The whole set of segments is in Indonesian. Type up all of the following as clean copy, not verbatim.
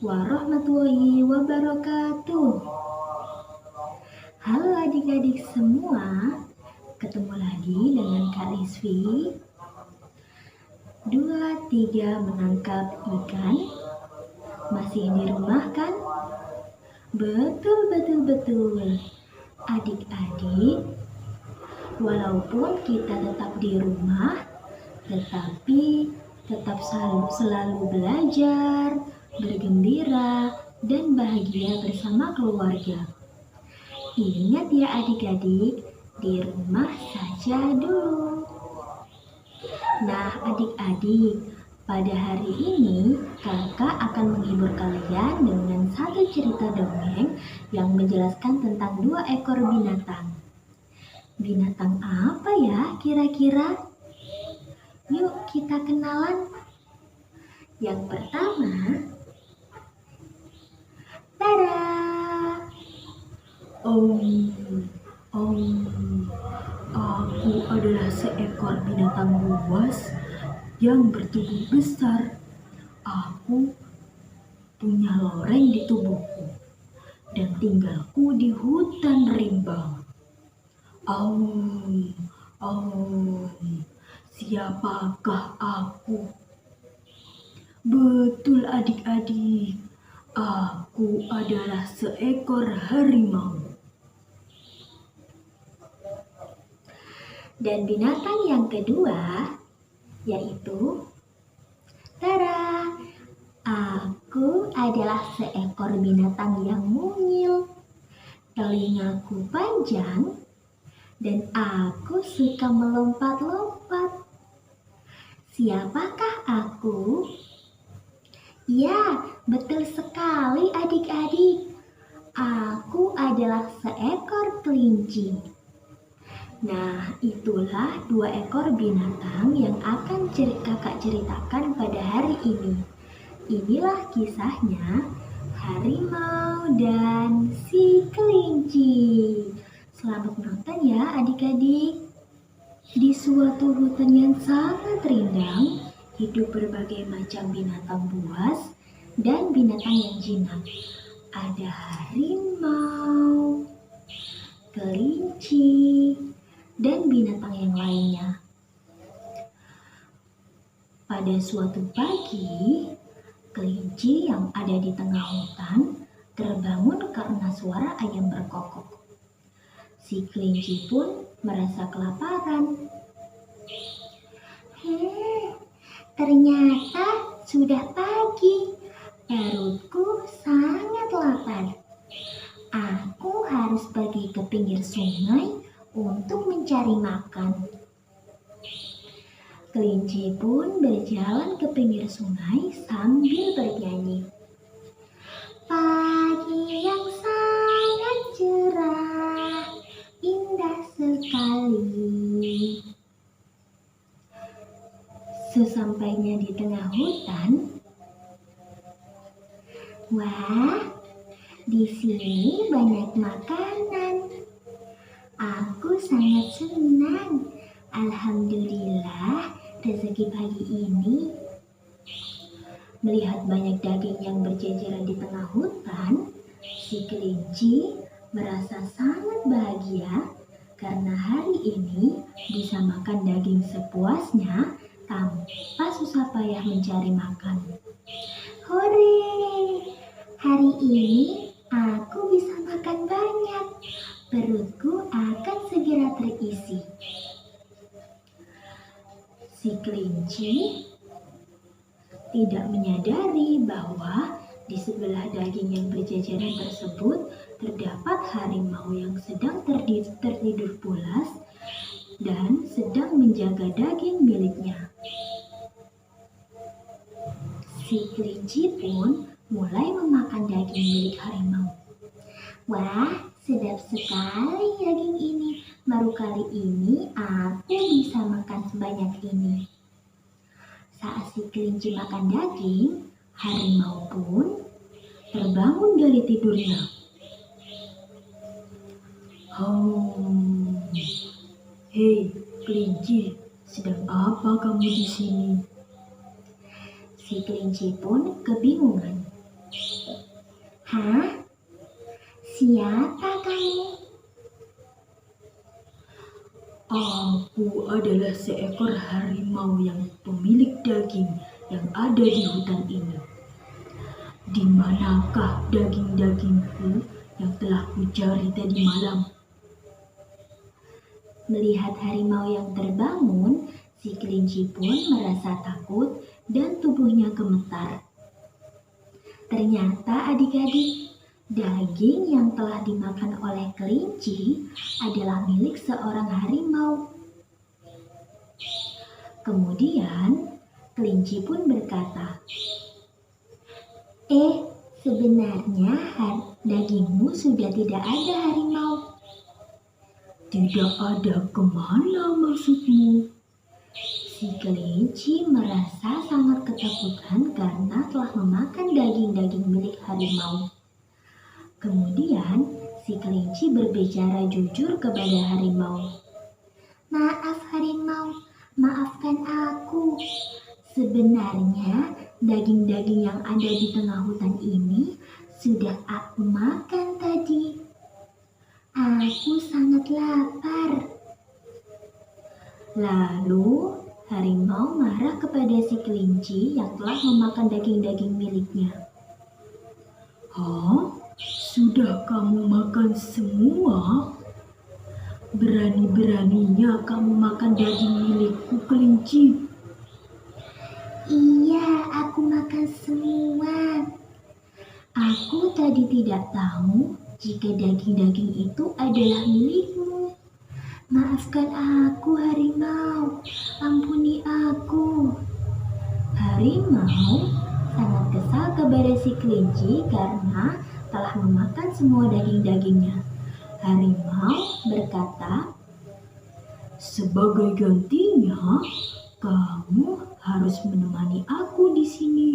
warahmatullahi wabarakatuh. Halo adik-adik semua, ketemu lagi dengan Kak Rizvi. 2, 3 menangkap ikan. Masih di rumah kan? Betul. Adik-adik, walaupun kita tetap di rumah, tetapi tetap selalu belajar, bergembira, dan bahagia bersama keluarga. Ingat ya adik-adik, di rumah saja dulu. Nah adik-adik, pada hari ini kakak akan menghibur kalian dengan satu cerita dongeng yang menjelaskan tentang 2 ekor binatang. Binatang apa ya kira-kira? Yuk kita kenalan. Yang pertama, tada! Aku adalah seekor binatang buas yang bertubuh besar. Aku punya loreng di tubuhku dan tinggalku di hutan rimba. Siapakah aku? Betul adik-adik, aku adalah seekor harimau. Dan binatang yang kedua yaitu tada! Aku adalah seekor binatang yang mungil. Telingaku panjang dan aku suka melompat-lompat. Siapakah aku? Ya, betul sekali adik-adik. Aku adalah seekor kelinci. Nah, itulah 2 ekor binatang yang akan kakak ceritakan pada hari ini. Inilah kisahnya harimau dan si kelinci. Selamat menonton ya adik-adik. Di suatu hutan yang sangat rindang, hidup berbagai macam binatang buas dan binatang yang jinak. Ada harimau, kelinci, dan binatang yang lainnya. Pada suatu pagi, kelinci yang ada di tengah hutan terbangun karena suara ayam berkokok. Si kelinci pun merasa kelaparan. Ternyata sudah pagi. Perutku sangat lapar. Aku harus pergi ke pinggir sungai untuk mencari makan. Kelinci pun berjalan ke pinggir sungai sambil bernyanyi. Pagi yang sangat cerah, indah sekali. Sesampainya di tengah hutan, wah, di sini banyak makanan. Aku sangat senang. Alhamdulillah, rezeki pagi ini. Melihat banyak daging yang berjejeran di tengah hutan, si kelinci merasa sangat bahagia karena hari ini bisa makan daging sepuasnya tanpa susah payah mencari makan. Hore! Hari ini aku bisa makan banyak. Perutku akan segera terisi. Si kelinci tidak menyadari bahwa di sebelah daging yang berjajaran tersebut terdapat harimau yang sedang tertidur pulas dan sedang menjaga daging miliknya. Si kelinci pun mulai memakan daging milik harimau. Wah, sedap sekali daging ini. Baru kali ini aku bisa makan sebanyak ini. Saat si kelinci makan daging, harimau pun terbangun dari tidurnya. Hei, kelinci, sedang apa kamu di sini? Si kelinci pun kebingungan. Hah? Siapa kamu? Aku adalah seekor harimau yang pemilik daging yang ada di hutan ini. Di manakah daging-dagingku yang telah kucari tadi malam? Melihat harimau yang terbangun, si kelinci pun merasa takut dan tubuhnya gemetar. Ternyata adik-adik, daging yang telah dimakan oleh kelinci adalah milik seorang harimau. Kemudian, kelinci pun berkata, sebenarnya dagingmu sudah tidak ada, harimau. Tidak ada kemana maksudmu? Si kelinci merasa sangat ketakutan karena telah memakan daging-daging milik harimau. Kemudian, si kelinci berbicara jujur kepada harimau. Maaf harimau, maafkan aku. Sebenarnya, daging-daging yang ada di tengah hutan ini sudah aku makan tadi. Aku sangat lapar. Lalu, harimau marah kepada si kelinci yang telah memakan daging-daging miliknya. Hah? Sudah kamu makan semua? Berani-beraninya kamu makan daging milikku, kelinci. Iya, aku makan semua. Aku tadi tidak tahu jika daging-daging itu adalah milikmu. Maafkan aku, harimau. Ampuni aku. Harimau sangat kesal kepada si kelinci karena telah memakan semua daging-dagingnya. Harimau berkata, sebagai gantinya, kamu harus menemani aku di sini.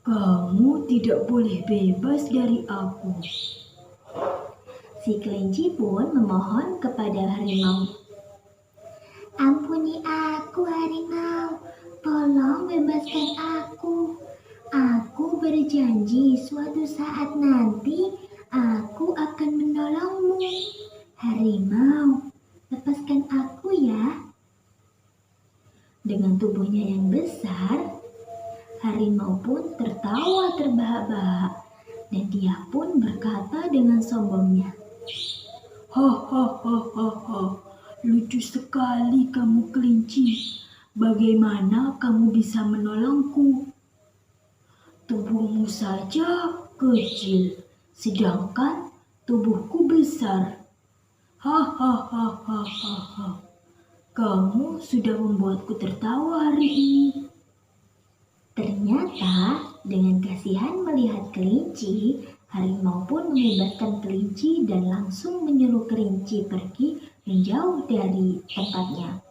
Kamu tidak boleh bebas dari aku. Si kelinci pun memohon kepada harimau. Ampuni aku, harimau. Tolong bebaskan aku. Aku berjanji suatu saat nanti aku akan menolongmu. Harimau, lepaskan aku ya. Dengan tubuhnya yang besar, harimau pun tertawa terbahak-bahak dan dia pun berkata dengan sombongnya. Hahaha, lucu sekali kamu kelinci. Bagaimana kamu bisa menolongku? Tubuhmu saja kecil, sedangkan tubuhku besar. Hahaha, kamu sudah membuatku tertawa hari ini. Ternyata dengan kasihan melihat kelinci, harimau pun membebaskan kelinci dan langsung menyuruh kelinci pergi menjauh dari tempatnya.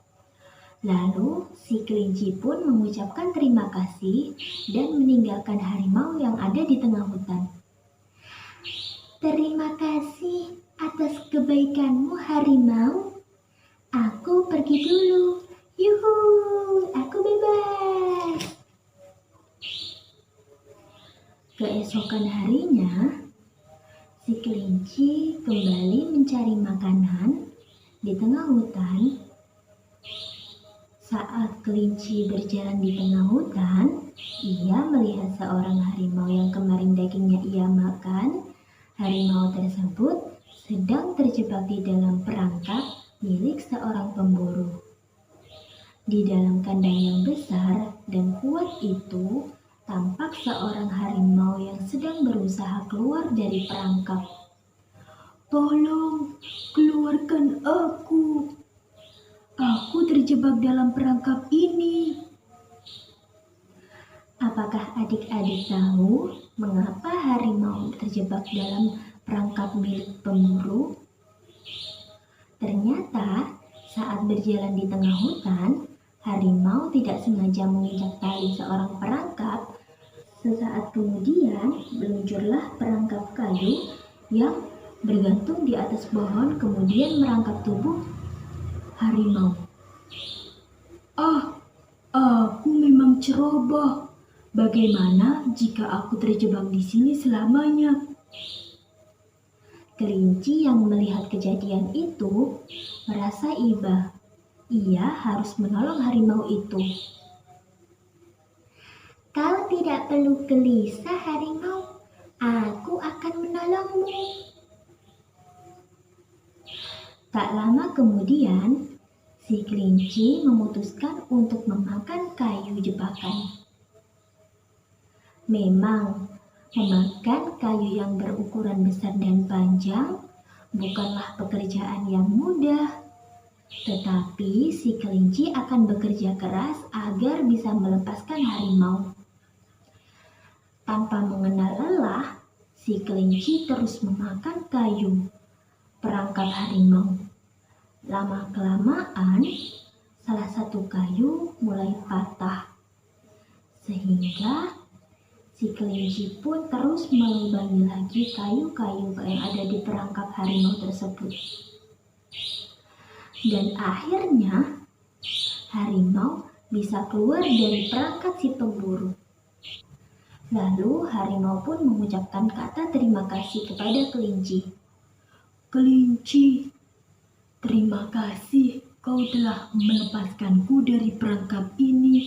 Lalu si kelinci pun mengucapkan terima kasih dan meninggalkan harimau yang ada di tengah hutan. Terima kasih atas kebaikanmu, harimau. Aku pergi dulu. Yuhu, aku bebas. Keesokan harinya, si kelinci kembali mencari makanan di tengah hutan. Saat kelinci berjalan di tengah hutan, ia melihat seorang harimau yang kemarin dagingnya ia makan. Harimau tersebut sedang terjebak di dalam perangkap milik seorang pemburu. Di dalam kandang yang besar dan kuat itu, tampak seorang harimau yang sedang berusaha keluar dari perangkap. Tolong, keluarkan aku. Aku terjebak dalam perangkap ini. Apakah adik-adik tahu mengapa harimau terjebak dalam perangkap milik pemburu? Ternyata saat berjalan di tengah hutan, harimau tidak sengaja menginjak tali seorang perangkap. Sesaat kemudian meluncurlah perangkap kayu yang bergantung di atas pohon kemudian merangkap tubuh harimau. Aku memang ceroboh. Bagaimana jika aku terjebak di sini selamanya? Kelinci yang melihat kejadian itu merasa iba. Ia harus menolong harimau itu. Kau tidak perlu gelisah, harimau. Aku akan menolongmu. Tak lama kemudian, si kelinci memutuskan untuk memakan kayu jebakan. Memang, memakan kayu yang berukuran besar dan panjang bukanlah pekerjaan yang mudah. Tetapi si kelinci akan bekerja keras agar bisa melepaskan harimau. Tanpa mengenal lelah, si kelinci terus memakan kayu perangkap harimau. Lama-kelamaan, salah satu kayu mulai patah. Sehingga si kelinci pun terus melubangi lagi kayu-kayu yang ada di perangkap harimau tersebut. Dan akhirnya, harimau bisa keluar dari perangkap si pemburu. Lalu harimau pun mengucapkan kata terima kasih kepada kelinci. Kelinci, terima kasih kau telah melepaskanku dari perangkap ini.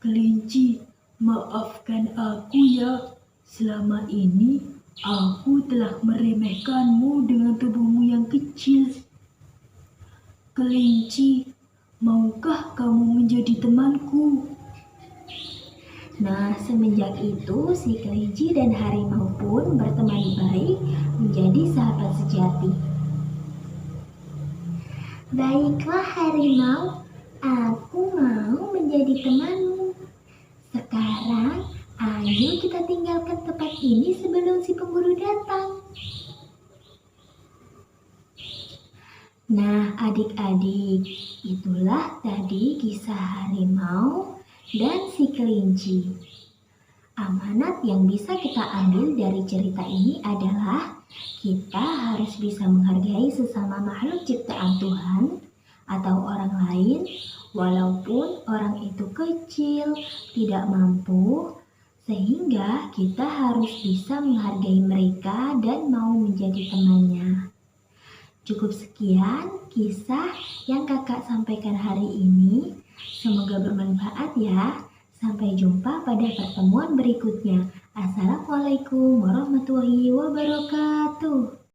Kelinci, maafkan aku ya. Selama ini aku telah meremehkanmu dengan tubuhmu yang kecil. Kelinci, maukah kamu menjadi temanku? Nah, semenjak itu si kelinci dan harimau pun berteman baik menjadi sahabat sejati. Baiklah harimau, aku mau menjadi temanmu. Sekarang, ayo kita tinggalkan tempat ini sebelum si pemburu datang. Nah, adik-adik, itulah tadi kisah harimau dan si kelinci. Amanat yang bisa kita ambil dari cerita ini adalah kita harus bisa menghargai sesama makhluk ciptaan Tuhan atau orang lain, walaupun orang itu kecil, tidak mampu, sehingga kita harus bisa menghargai mereka dan mau menjadi temannya. Cukup sekian kisah yang kakak sampaikan hari ini. Semoga bermanfaat ya. Sampai jumpa pada pertemuan berikutnya. Assalamualaikum warahmatullahi wabarakatuh.